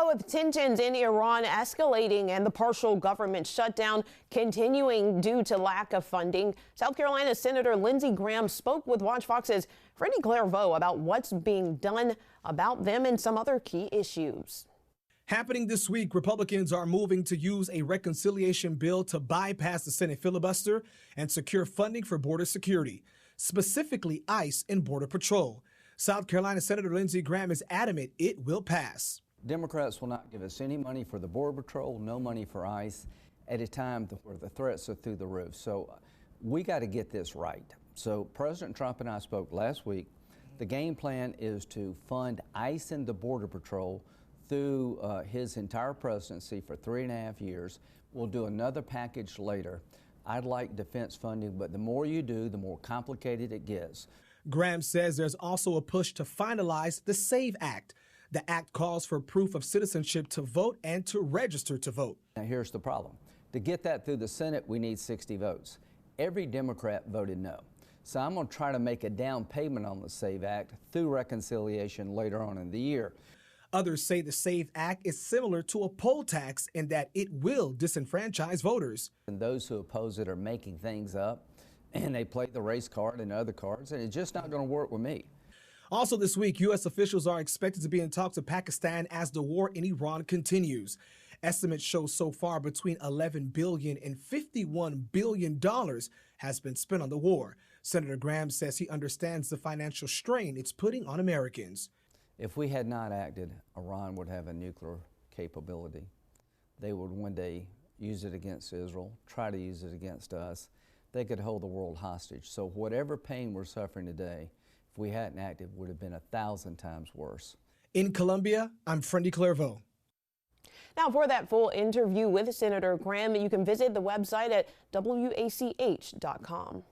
Well, with tensions in Iran escalating and the partial government shutdown continuing due to lack of funding, South Carolina Senator Lindsey spoke with WACH FOX's Freddie Clairvaux about what's being done about them and some other key issues. Happening this week, Republicans are moving to use a reconciliation bill to bypass the Senate filibuster and secure funding for border security, specifically ICE and Border Patrol. South Carolina Senator Lindsey is adamant it will pass. Democrats will not give us any money for the Border Patrol, no money for ICE at a time where the threats are through the roof. So we got to get this right. So President Trump and I spoke last week. The game plan is to fund ICE and the Border Patrol through his entire presidency for 3.5 years. We'll do another package later. I'd like defense funding, but the more you do, the more complicated it gets. Graham says there's also a push to finalize the SAVE Act. The act calls for proof of citizenship to vote and to register to vote. Now here's the problem. To get that through the Senate, we need 60 votes. Every Democrat voted no. So I'm going to try to make a down payment on the SAVE Act through reconciliation later on in the year. Others say the SAVE Act is similar to a poll tax in that it will disenfranchise voters. And those who oppose it are making things up, and they play the race card and other cards, and it's just not going to work with me. Also this week, U.S. officials are expected to be in talks with Pakistan as the war in Iran continues. Estimates show so far between $11 billion and $51 billion has been spent on the war. Senator Graham says he understands the financial strain it's putting on Americans. If we had not acted, Iran would have a nuclear capability. They would one day use it against Israel, try to use it against us. They could hold the world hostage. So whatever pain we're suffering today, if we hadn't acted, would have been 1,000 times worse. In Columbia, I'm Freddie Clairvaux. Now, for that full interview with Senator Graham, you can visit the website at WACH.com.